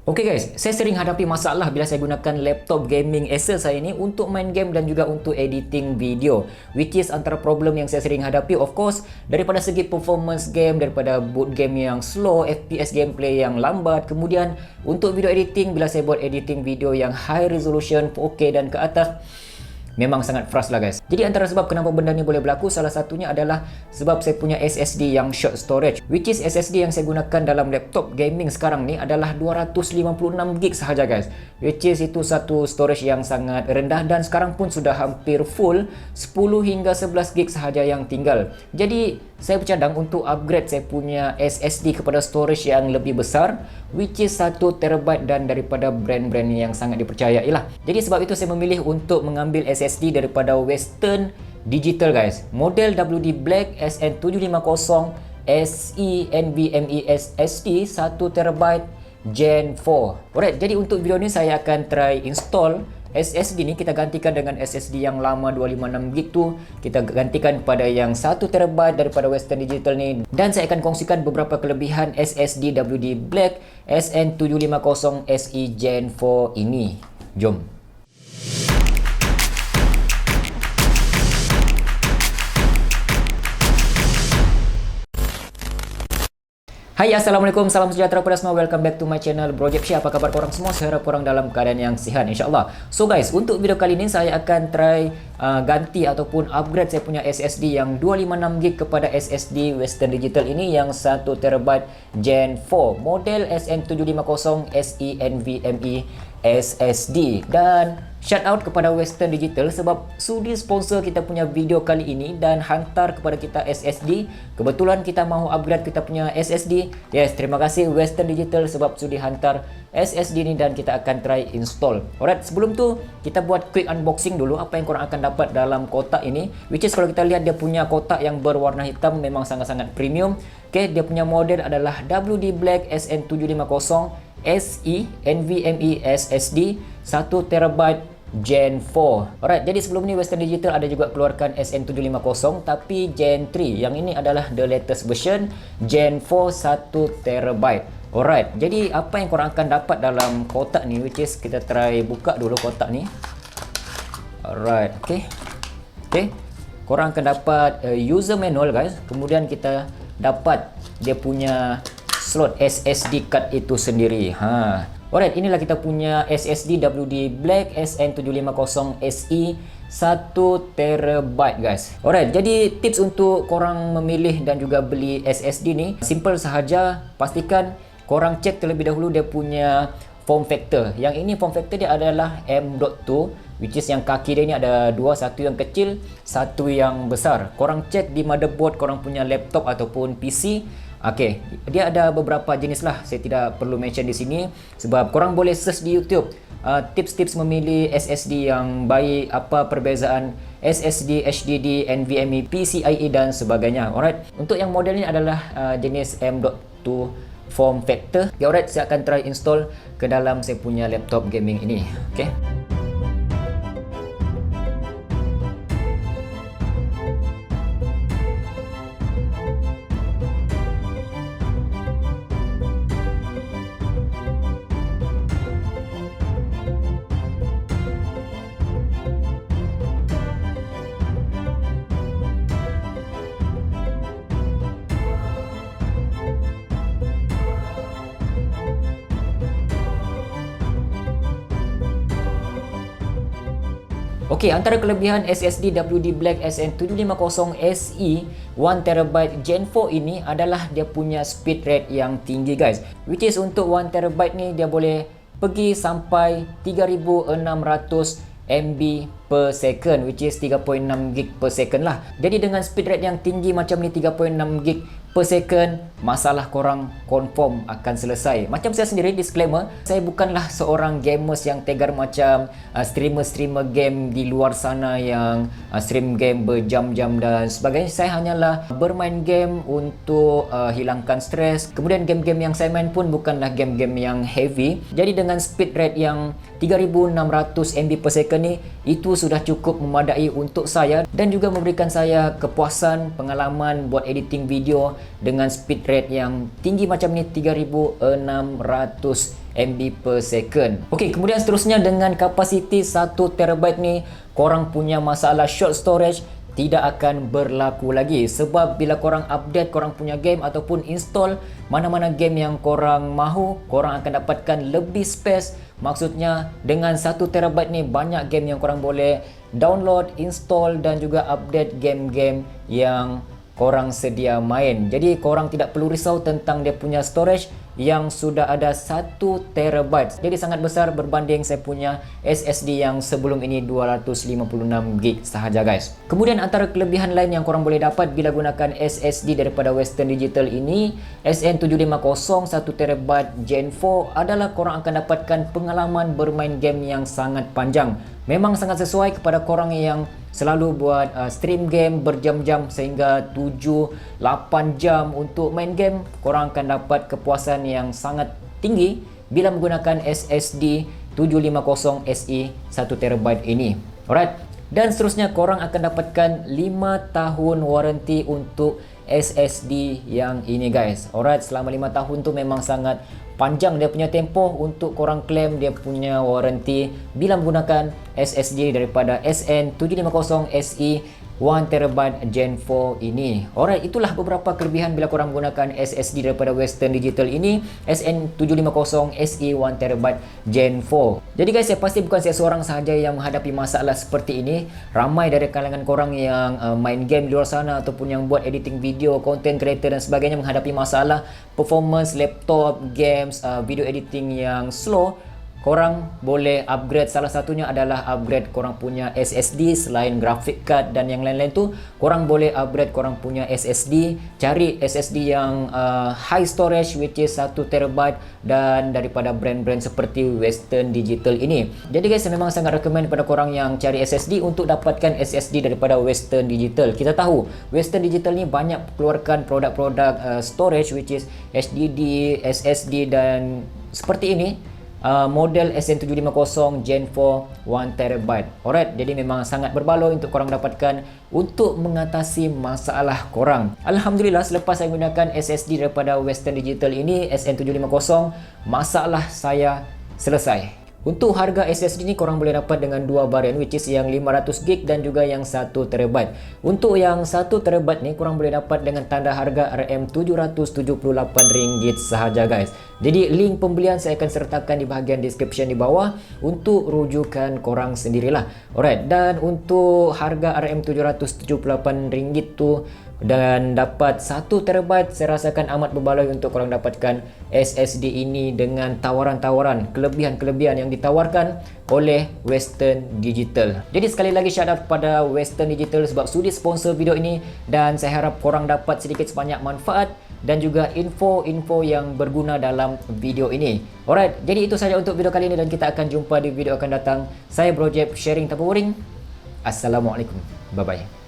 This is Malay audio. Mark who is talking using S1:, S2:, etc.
S1: Oke guys, saya sering hadapi masalah bila saya gunakan laptop gaming Acer saya ini untuk main game dan juga untuk editing video, which is antara problem yang saya sering hadapi, of course, daripada segi performance game, daripada boot game yang slow, FPS gameplay yang lambat. Kemudian untuk video editing, bila saya buat editing video yang high resolution 4K dan ke atas, memang sangat frust lah guys. Jadi antara sebab kenapa benda ni boleh berlaku, salah satunya adalah sebab saya punya SSD yang short storage, which is SSD yang saya gunakan dalam laptop gaming sekarang ni adalah 256GB sahaja guys, which is itu satu storage yang sangat rendah, dan sekarang pun sudah hampir full, 10 hingga 11GB sahaja yang tinggal. Jadi saya bercadang untuk upgrade saya punya SSD kepada storage yang lebih besar, which is 1TB dan daripada brand-brand yang sangat dipercayai lah. Jadi sebab itu saya memilih untuk mengambil SSD daripada Western Digital guys, model WD Black SN750 SE NVMe SSD 1TB Gen 4. Alright, jadi untuk video ni saya akan try install SSD ni. Kita gantikan dengan SSD yang lama 256GB tu, kita gantikan pada yang 1TB daripada Western Digital ni, dan saya akan kongsikan beberapa kelebihan SSD WD Black SN750 SE Gen 4 ini. Jom. Hai, Assalamualaikum, salam sejahtera pada semua. Welcome back to my channel Bro Jeb Syah. Apa khabar korang semua? Saya harap korang dalam keadaan yang sihat, insyaAllah. So guys, untuk video kali ini saya akan try ganti ataupun upgrade saya punya SSD yang 256GB kepada SSD Western Digital ini yang 1TB Gen 4 model SN750 SE NVMe SSD. Dan shout out kepada Western Digital sebab sudi sponsor kita punya video kali ini dan hantar kepada kita SSD. Kebetulan kita mahu upgrade kita punya SSD. Yes, terima kasih Western Digital sebab sudi hantar SSD ni dan kita akan try install. Alright, sebelum tu kita buat quick unboxing dulu apa yang korang akan dapat dalam kotak ini, which is kalau kita lihat dia punya kotak yang berwarna hitam memang sangat-sangat premium. Okay, dia punya model adalah WD Black SN750 SE NVMe SSD 1TB Gen 4. Alright, jadi sebelum ni Western Digital ada juga keluarkan SN750 tapi Gen 3. Yang ini adalah the latest version Gen 4 1TB. Alright, jadi apa yang korang akan dapat dalam kotak ni, which is kita try buka dulu kotak ni. Alright, okay. Korang akan dapat user manual guys. Kemudian kita dapat dia punya slot SSD card itu sendiri. Alright, inilah kita punya SSD WD Black SN750 SE 1TB guys. Alright, jadi tips untuk korang memilih dan juga beli SSD ni simple sahaja. Pastikan korang cek terlebih dahulu dia punya form factor. Yang ini form factor dia adalah M.2, which is yang kaki dia ni ada dua, satu yang kecil, satu yang besar. Korang cek di motherboard korang punya laptop ataupun PC. Okey, dia ada beberapa jenis lah. Saya tidak perlu mention di sini sebab korang boleh search di YouTube tips-tips memilih SSD yang baik, apa perbezaan SSD, HDD, NVMe, PCIe dan sebagainya. Alright, untuk yang model ni adalah jenis M.2 form factor. Okay, alright, saya akan try install ke dalam saya punya laptop gaming ini. Okay. Okey, antara kelebihan SSD WD Black SN750 SE 1TB Gen 4 ini adalah dia punya speed rate yang tinggi guys, which is untuk 1TB ni dia boleh pergi sampai 3600 MB per second, which is 3.6GB per second lah. Jadi dengan speed rate yang tinggi macam ni 3.6GB per second, masalah korang confirm akan selesai. Macam saya sendiri, disclaimer, saya bukanlah seorang gamers yang tegar macam streamer-streamer game di luar sana yang stream game berjam-jam dan sebagainya. Saya hanyalah bermain game untuk hilangkan stres. Kemudian game-game yang saya main pun bukanlah game-game yang heavy. Jadi dengan speed rate yang 3600 MB per second ni, itu sudah cukup memadai untuk saya dan juga memberikan saya kepuasan, pengalaman buat editing video dengan speed rate yang tinggi macam ni, 3600 MB per second. Okey, kemudian seterusnya dengan kapasiti 1 terabyte ni, korang punya masalah short storage tidak akan berlaku lagi, sebab bila korang update korang punya game ataupun install mana-mana game yang korang mahu, korang akan dapatkan lebih space. Maksudnya dengan 1 terabyte ni banyak game yang korang boleh download, install dan juga update game-game yang korang sedia main. Jadi korang tidak perlu risau tentang dia punya storage yang sudah ada 1 terabyte. Jadi sangat besar berbanding saya punya SSD yang sebelum ini 256 GB sahaja guys. Kemudian antara kelebihan lain yang korang boleh dapat bila gunakan SSD daripada Western Digital ini, SN750 1 terabyte Gen 4, adalah korang akan dapatkan pengalaman bermain game yang sangat panjang. Memang sangat sesuai kepada korang yang selalu buat stream game berjam-jam sehingga 7-8 jam untuk main game. Korang akan dapat kepuasan yang sangat tinggi bila menggunakan SSD 750 SE 1 terabyte ini. Alright. Dan seterusnya korang akan dapatkan 5 tahun waranti untuk SSD yang ini guys. Alright, selama 5 tahun tu memang sangat panjang dia punya tempoh untuk korang claim dia punya waranti bila menggunakan SSD daripada SN750 SE 1TB Gen 4 ini. Alright, itulah beberapa kelebihan bila korang menggunakan SSD daripada Western Digital ini, SN750 SE 1TB Gen 4. Jadi guys, saya pasti bukan saya seorang sahaja yang menghadapi masalah seperti ini. Ramai dari kalangan korang yang main game di luar sana ataupun yang buat editing video, content creator dan sebagainya menghadapi masalah performance laptop, games, video editing yang slow. Korang boleh upgrade, salah satunya adalah upgrade korang punya SSD. Selain graphic card dan yang lain-lain tu, korang boleh upgrade korang punya SSD. Cari SSD yang high storage which is 1 terabyte dan daripada brand-brand seperti Western Digital ini. Jadi guys, saya memang sangat recommend kepada korang yang cari SSD untuk dapatkan SSD daripada Western Digital. Kita tahu Western Digital ni banyak keluarkan produk-produk storage which is HDD, SSD dan seperti ini. Model SN750 Gen 4 1TB. Alright, jadi memang sangat berbaloi untuk korang dapatkan untuk mengatasi masalah korang. Alhamdulillah, selepas saya gunakan SSD daripada Western Digital ini, SN750, masalah saya selesai. Untuk harga SSD ni korang boleh dapat dengan dua varian which is yang 500GB dan juga yang 1 terabyte. Untuk yang 1 terabyte ni korang boleh dapat dengan tanda harga RM778 sahaja guys. Jadi link pembelian saya akan sertakan di bahagian description di bawah untuk rujukan korang sendirilah. Alright, dan untuk harga RM778 tu dan dapat 1 terabyte, saya rasakan amat berbaloi untuk korang dapatkan SSD ini dengan tawaran-tawaran, kelebihan-kelebihan yang ditawarkan oleh Western Digital. Jadi sekali lagi shout out kepada Western Digital sebab sudi sponsor video ini, dan saya harap korang dapat sedikit sebanyak manfaat dan juga info-info yang berguna dalam video ini. Alright, jadi itu saja untuk video kali ini dan kita akan jumpa di video akan datang. Saya Bro Jeb, sharing tanpa boring. Assalamualaikum. Bye-bye.